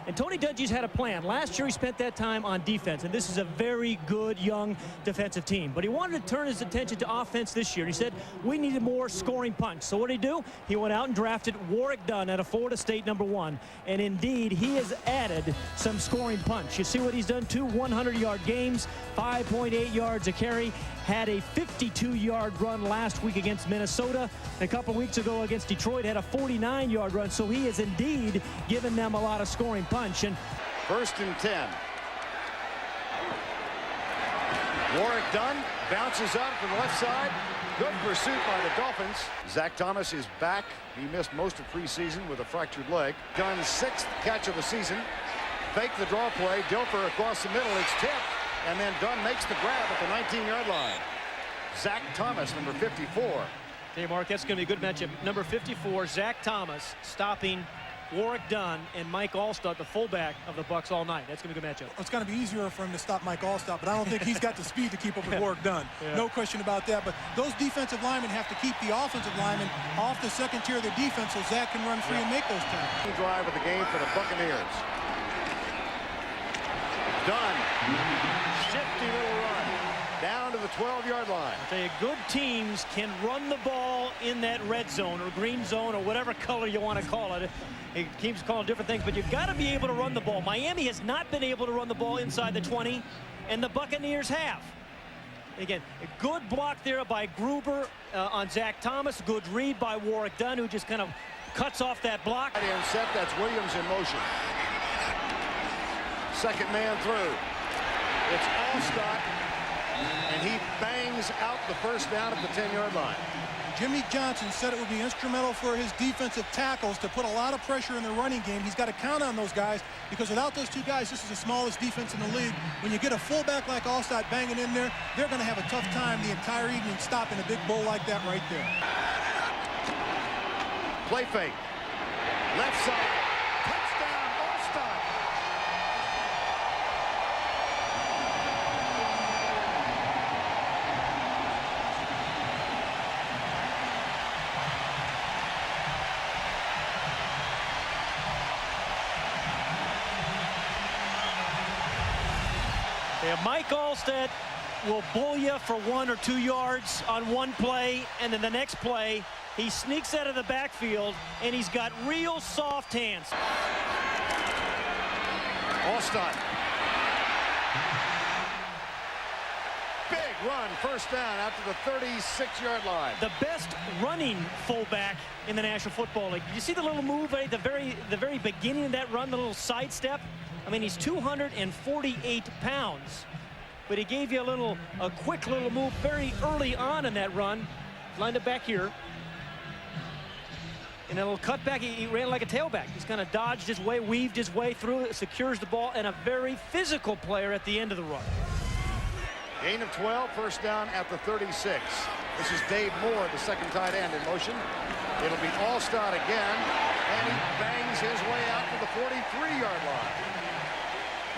And Tony Dungy's had a plan. Last year he spent that time on defense, and this is a very good young defensive team. But he wanted to turn his attention to offense this year. He said we needed more scoring punch. So what did he do? He went out and drafted Warrick Dunn out of Florida State, #1. And indeed, he has added some scoring punch. You see what he's done? 2 100-yard games, 5.8 yards a carry. Had a 52-yard run last week against Minnesota. A couple weeks ago against Detroit, had a 49-yard run. So he has indeed given them a lot of scoring punch. And 1st and 10. Warrick Dunn bounces up from the left side. Good pursuit by the Dolphins. Zach Thomas is back. He missed most of preseason with a fractured leg. Dunn's 6th catch of the season. Fake the draw play. Dilfer across the middle. It's tipped. And then Dunn makes the grab at the 19-yard line. Zach Thomas, number 54. Hey, Mark, that's going to be a good matchup. Number 54, Zach Thomas, stopping Warrick Dunn and Mike Alstott, the fullback of the Bucs, all night. That's going to be a good matchup. It's going to be easier for him to stop Mike Alstott, but I don't think he's got the speed to keep up with Warrick Dunn. Yeah. No question about that. But those defensive linemen have to keep the offensive linemen off the second tier of the defense so Zach can run free and make those tackles. Drive of the game for the Buccaneers. Dunn. Shifty little run down to the 12-yard line. I'll tell you, good teams can run the ball in that red zone or green zone or whatever color you want to call it. Teams call it different things, but you've got to be able to run the ball. Miami has not been able to run the ball inside the 20, and the Buccaneers have. Again, a good block there by Gruber on Zach Thomas. Good read by Warrick Dunn, who just kind of cuts off that block. And set, that's Williams in motion. Second man through. It's Alstott, and he bangs out the first down at the 10-yard line. Jimmy Johnson said it would be instrumental for his defensive tackles to put a lot of pressure in the running game. He's got to count on those guys because without those two guys, this is the smallest defense in the league. When you get a fullback like Alstott banging in there, they're going to have a tough time the entire evening stopping a big bull like that right there. Play fake. Left side. Touchdown, Alstott. Yeah, Mike Alstott will bull you for 1 or 2 yards on one play, and then the next play, he sneaks out of the backfield, and he's got real soft hands. Alstott. Big run, first down out to the 36-yard line. The best running fullback in the National Football League. You see the little move at the very beginning of that run, the little sidestep? I mean, he's 248 pounds, but he gave you a quick little move very early on in that run. Lined up back here. And a little cutback, he ran like a tailback. He's kind of dodged his way, weaved his way through, secures the ball, and a very physical player at the end of the run. Gain of 12, first down at the 36. This is Dave Moore, the second tight end, in motion. It'll be Alstott again, and he bangs his way out to the 43-yard line.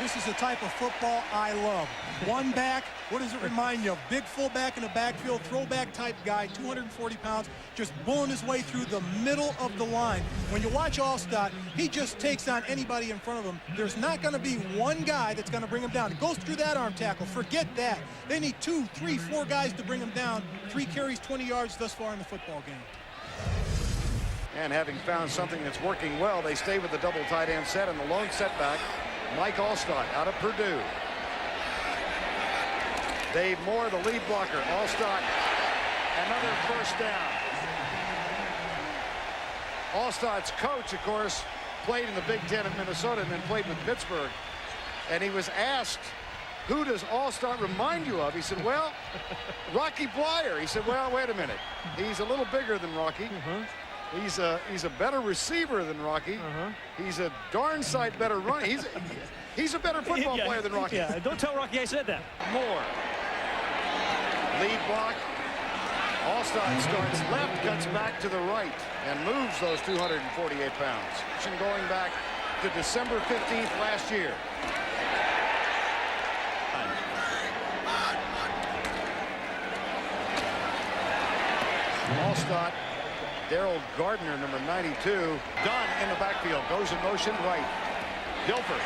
This is the type of football I love. One back, what does it remind you of? Big fullback in the backfield, throwback type guy, 240 pounds, just bulling his way through the middle of the line. When you watch Alstott, he just takes on anybody in front of him. There's not going to be one guy that's going to bring him down. It goes through that arm tackle. Forget that. They need 2, 3, 4 guys to bring him down. 3 carries, 20 yards thus far in the football game. And having found something that's working well, they stay with the double tight end set and the lone setback. Mike Alstott out of Purdue. Dave Moore, the lead blocker. Alstott, another first down. Allstott's coach, of course, played in the Big Ten at Minnesota and then played with Pittsburgh. And he was asked, who does Alstott remind you of? He said, well, Rocky Bleier. He said, well, wait a minute. He's a little bigger than Rocky. He's a better receiver than Rocky. He's a darn sight better runner. He's a better football player than Rocky. Yeah, don't tell Rocky I said that. Moore. Lead block. Alstott starts left, cuts back to the right, and moves those 248 pounds. Going back to December 15th last year. Alstott. Daryl Gardner, number 92. Dunn in the backfield. Goes in motion right. Dilfer.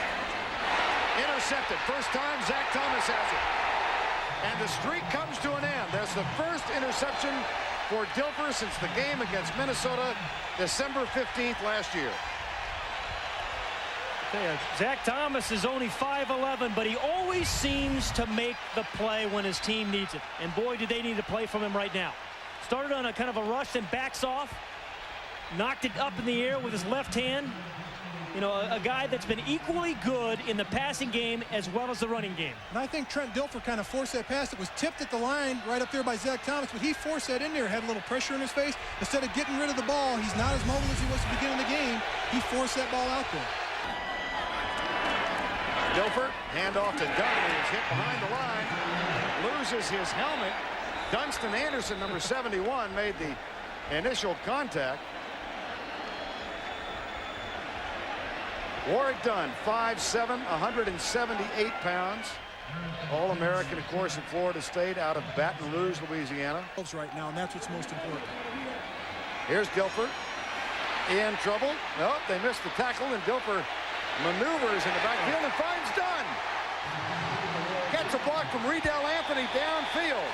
Intercepted. First time Zach Thomas has it. And the streak comes to an end. That's the first interception for Dilfer since the game against Minnesota December 15th last year. Zach Thomas is only 5'11", but he always seems to make the play when his team needs it. And boy, do they need a play from him right now. Started on a kind of a rush, then backs off. Knocked it up in the air with his left hand. You know, a guy that's been equally good in the passing game as well as the running game. And I think Trent Dilfer kind of forced that pass. It was tipped at the line right up there by Zach Thomas, but he forced that in there, had a little pressure in his face. Instead of getting rid of the ball, he's not as mobile as he was at the beginning of the game. He forced that ball out there. Dilfer, handoff to Dunn. He is hit behind the line. Loses his helmet. Dunston Anderson, number 71, made the initial contact. Warrick Dunn, 5'7", 178 pounds. All-American, of course, in Florida State, out of Baton Rouge, Louisiana. Right now, and that's what's most important. Here's Dilfer in trouble. No, they missed the tackle, and Dilfer maneuvers in the backfield and finds Dunn. Gets a block from Riedel Anthony downfield.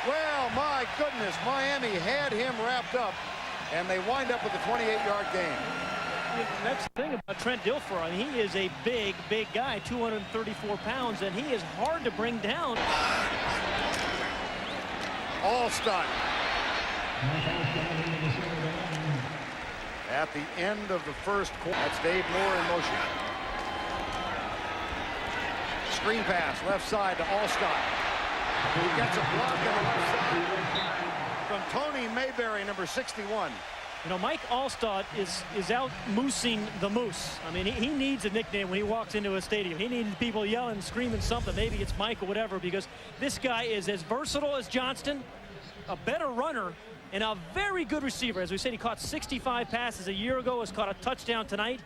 Well, my goodness, Miami had him wrapped up, and they wind up with a 28-yard gain. That's the thing about Trent Dilfer. I mean, he is a big, big guy, 234 pounds, and he is hard to bring down. Alstott. At the end of the first quarter. That's Dave Moore in motion. Screen pass, left side to Alstott. He gets a block on the left side from Tony Mayberry, number 61. You know, Mike Alstott is out moosing the moose. I mean, he needs a nickname when he walks into a stadium. He needs people yelling, screaming something. Maybe it's Mike or whatever, because this guy is as versatile as Johnston, a better runner, and a very good receiver. As we said, he caught 65 passes a year ago, has caught a touchdown tonight,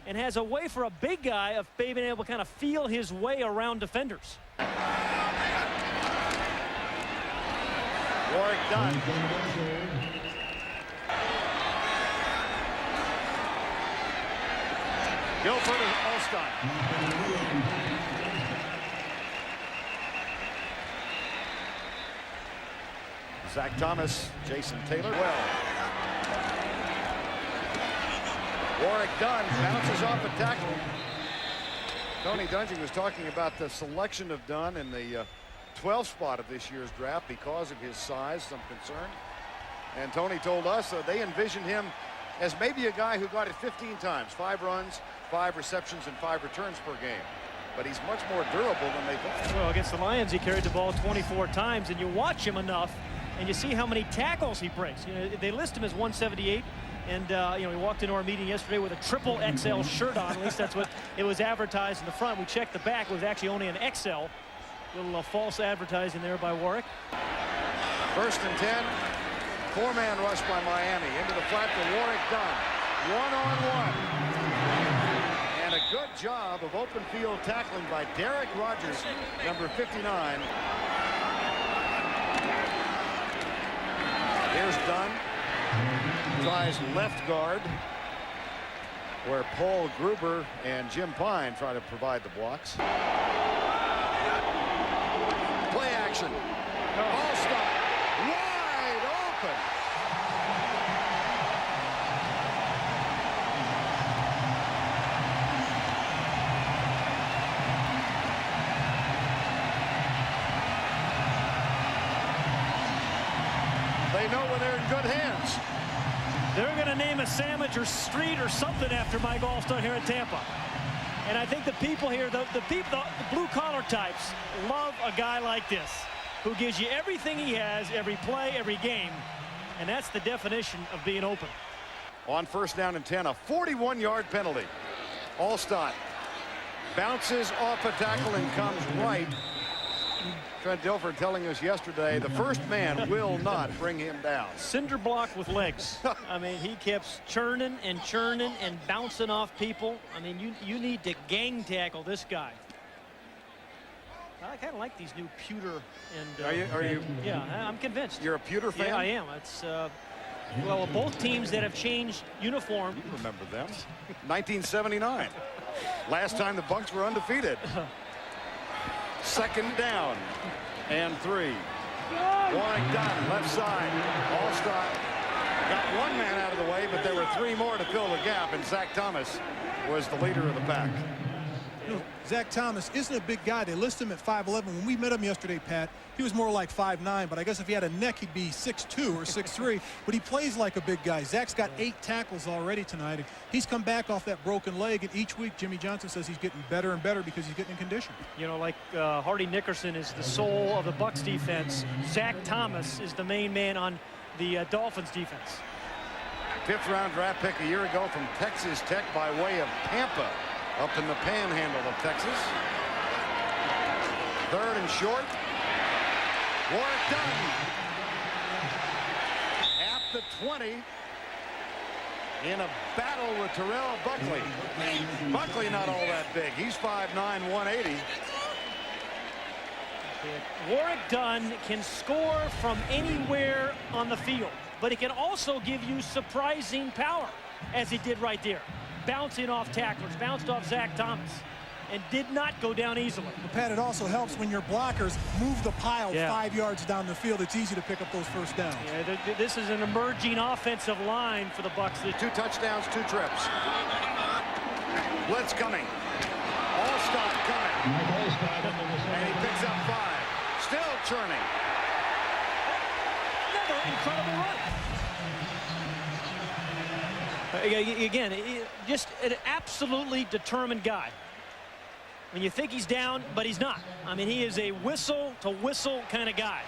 and has a way for a big guy of being able to kind of feel his way around defenders. Warrick Dunn. Dilfer to Alstott. Zach Thomas, Jason Taylor. Well, Warrick Dunn bounces off a tackle. Tony Dungy was talking about the selection of Dunn in the 12th spot of this year's draft because of his size, some concern. And Tony told us they envisioned him as maybe a guy who got it 15 times, 5 runs, 5 receptions, and 5 returns per game. But he's much more durable than they thought. Well, against the Lions, he carried the ball 24 times, and you watch him enough, and you see how many tackles he breaks. You know, they list him as 178, and you know, he walked into our meeting yesterday with a triple XL shirt on. At least that's what it was advertised in the front. We checked the back; it was actually only an XL. Little false advertising there by Warrick. 1st and 10. 4-man rush by Miami. Into the flat to Warrick Dunn. 1-on-1. And a good job of open field tackling by Derek Rogers, number 59. Here's Dunn. Tries left guard, where Paul Gruber and Jim Pine try to provide the blocks. Play action. Alstott wide open. They know when they're in good hands. They're going to name a sandwich or street or something after Mike Alstott here in Tampa. And I think the people here, the blue-collar types, love a guy like this, who gives you everything he has, every play, every game. And that's the definition of being open. On 1st down and 10, a 41-yard penalty. Alstott bounces off a tackle and comes right. Trent Dilfer telling us yesterday the first man will not bring him down. Cinder block with legs. I mean, he kept churning and churning and bouncing off people. I mean, you need to gang tackle this guy. I kind of like these new pewter and. Are you? Yeah, I'm convinced. You're a pewter fan? Yeah, I am. It's Well, both teams that have changed uniform. You remember them. 1979. Last time the Bucks were undefeated. Second down and 3. Warrick Dunn, left side. Alstott got one man out of the way, but there were 3 more to fill the gap, and Zach Thomas was the leader of the pack. You know, Zach Thomas isn't a big guy. They list him at 5'11". When we met him yesterday, Pat, he was more like 5'9", but I guess if he had a neck, he'd be 6'2" or 6'3", but he plays like a big guy. Zach's got 8 tackles already tonight, and he's come back off that broken leg, and each week Jimmy Johnson says he's getting better and better because he's getting in condition. You know, like Hardy Nickerson is the soul of the Bucks defense. Zach Thomas is the main man on the Dolphins defense. 5th-round draft pick a year ago from Texas Tech by way of Pampa, up in the panhandle of Texas. 3rd and short. Warrick Dunn at the 20 in a battle with Terrell Buckley. Buckley not all that big. He's 5'9", 180. Warrick Dunn can score from anywhere on the field, but he can also give you surprising power, as he did right there. Bouncing off tacklers, bounced off Zach Thomas, and did not go down easily. But Pat, it also helps when your blockers move the pile 5 yards down the field. It's easy to pick up those first downs. Yeah, this is an emerging offensive line for the Bucks. 2 touchdowns, 2 trips. Blitz coming. Alstott coming. And he picks up 5. Still churning. Another incredible run. Again, just an absolutely determined guy. I mean, you think he's down, but he's not. I mean, he is a whistle-to-whistle kind of guy.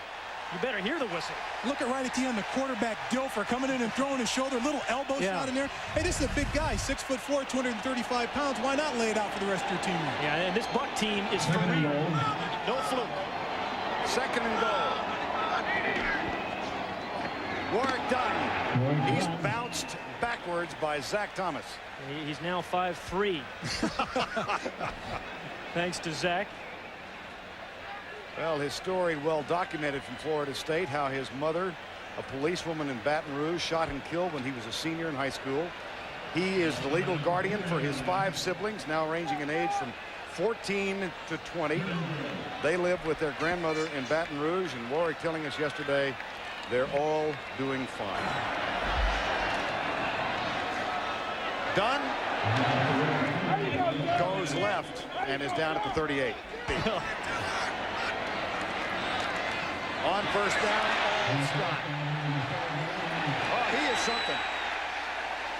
You better hear the whistle. Look at right at the end, the quarterback, Dilfer, coming in and throwing his shoulder, little elbow shot in there. Hey, this is a big guy, 6'4", 235 pounds. Why not lay it out for the rest of your team? Yeah, and this Buck team is for real. No fluke. 2nd and goal. Warrick Dunn. He's bounced backwards by Zach Thomas. He's now 5'3". Thanks to Zach. Well, his story well documented from Florida State, how his mother, a policewoman in Baton Rouge, shot and killed when he was a senior in high school. He is the legal guardian for his 5 siblings, now ranging in age from 14 to 20. They live with their grandmother in Baton Rouge, and Warrick telling us yesterday they're all doing fine. Dunn goes left and is down at the 38. On first down, Alstott. Oh, he is something.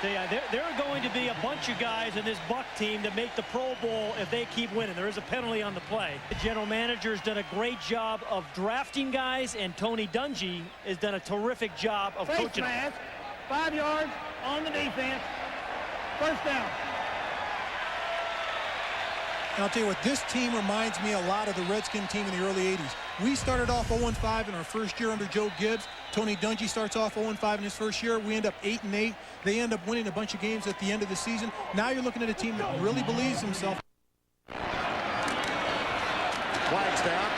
Yeah, there are going to be a bunch of guys in this Buck team that make the Pro Bowl if they keep winning. There is a penalty on the play. The general manager has done a great job of drafting guys, and Tony Dungy has done a terrific job of coaching. 5 yards on the defense. First down. And I'll tell you what, this team reminds me a lot of the Redskin team in the early 80s. We started off 0-5 in our first year under Joe Gibbs. Tony Dungy starts off 0-5 in his first year. We end up 8-8. They end up winning a bunch of games at the end of the season. Now you're looking at a team that really believes himself. Flags down.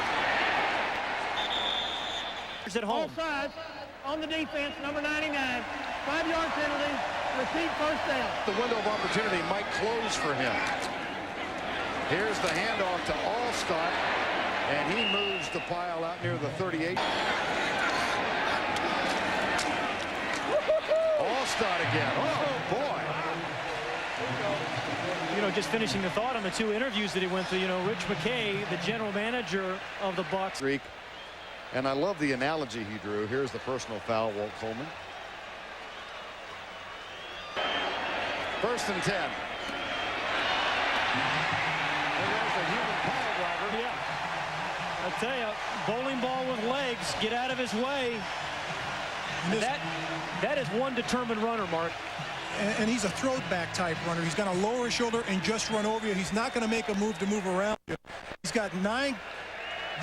At home. Offside on the defense, number 99. 5-yard penalty. Repeat first down. The window of opportunity might close for him. Here's the handoff to Alstott, and he moves the pile out near the 38. Alstott again. Oh, boy. You know, just finishing the thought on the 2 interviews that he went through, you know, Rich McKay, the general manager of the Bucks. And I love the analogy he drew. Here's the personal foul, Walt Coleman. 1st and 10. I tell you, bowling ball with legs, get out of his way. And that is one determined runner, Mark. And he's a throwback type runner. He's going to lower his shoulder and just run over you. He's not going to make a move to move around you. He's got 9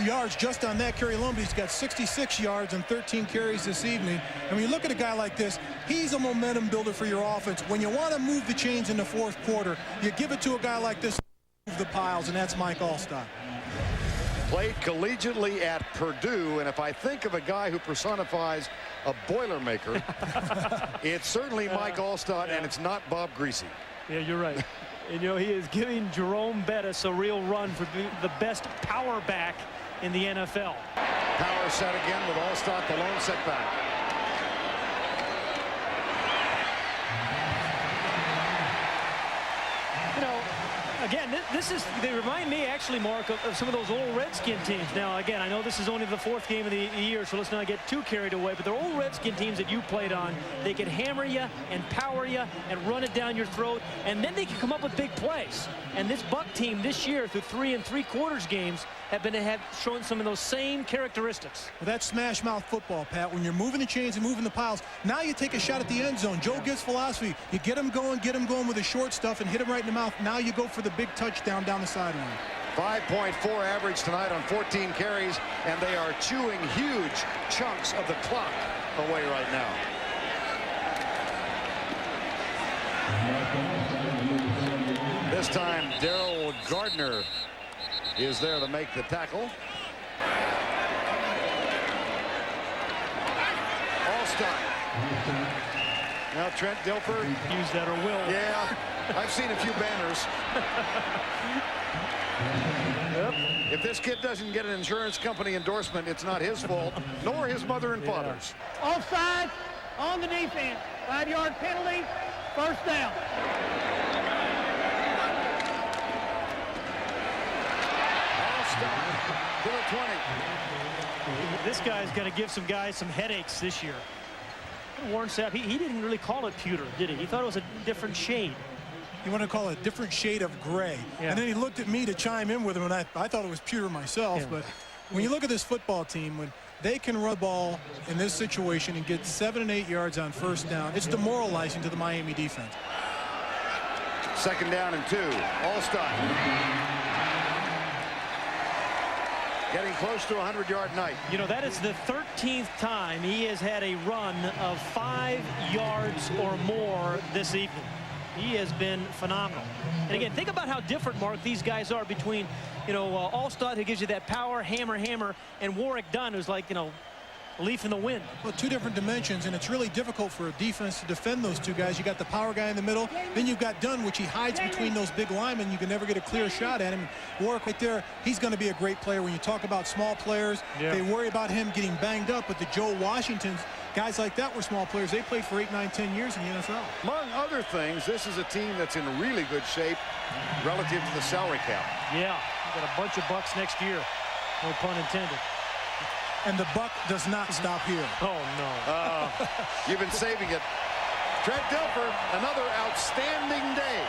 yards just on that carry alone, but he's got 66 yards and 13 carries this evening. And when you look at a guy like this, he's a momentum builder for your offense. When you want to move the chains in the 4th quarter, you give it to a guy like this, move the piles, and that's Mike Alstott. Played collegiately at Purdue, and if I think of a guy who personifies a Boilermaker, it's certainly Mike Alstott, and it's not Bob Greasy. Yeah, you're right. And, you know, he is giving Jerome Bettis a real run for the best power back in the NFL. Power set again with Alstott, the lone setback. You know, again, they remind me actually, Mark, of some of those old Redskin teams. Now, again, I know this is only the 4th game of the year, so let's not get too carried away, but they're old Redskin teams that you played on. They can hammer you and power you and run it down your throat, and then they can come up with big plays. And this Buck team this year, through 3 3/4 games, have shown some of those same characteristics. Well, that's smash mouth football, Pat. When you're moving the chains and moving the piles, now you take a shot at the end zone. Joe Gibbs' philosophy, you get them going with the short stuff and hit them right in the mouth. Now you go for the big touchdown down the sideline. 5.4 average tonight on 14 carries, and they are chewing huge chunks of the clock away right now. This time, Daryl Gardner is there to make the tackle. Alstott. Now Trent Dilfer. Use that or will. Yeah, I've seen a few banners. Yep. If this kid doesn't get an insurance company endorsement, it's not his fault, nor his mother and father's. Offside on the defense. 5-yard penalty. First down. To the 20. This guy's going to give some guys some headaches this year. Warren Sapp, he didn't really call it pewter, did he? He thought it was a different shade. You want to call it a different shade of gray. Yeah. And then he looked at me to chime in with him, and I thought it was pewter myself. Yeah. But when you look at this football team, when they can run the ball in this situation and get 7 and 8 yards on first down, it's demoralizing to the Miami defense. 2nd down and 2. Alstott. Getting close to a 100-yard night. You know, that is the 13th time he has had a run of 5 yards or more this evening. He has been phenomenal. And again, think about how different, Mark, these guys are between, you know, Alstott, who gives you that power, hammer, and Warrick Dunn, who's like, you know, a leaf in the wind. Well, 2 different dimensions, and it's really difficult for a defense to defend those 2 guys. You got the power guy in the middle, then you've got Dunn, which he hides between those big linemen. You can never get a clear shot at him. Warrick right there, he's going to be a great player. When you talk about small players, they worry about him getting banged up, but the Joe Washingtons, guys like that were small players. They played for 8, 9, 10 years in the NFL. Among other things, this is a team that's in really good shape relative to the salary cap. Yeah, got a bunch of bucks next year. No pun intended. And the buck does not stop here. Oh, no. You've been saving it. Trent Dilfer, another outstanding day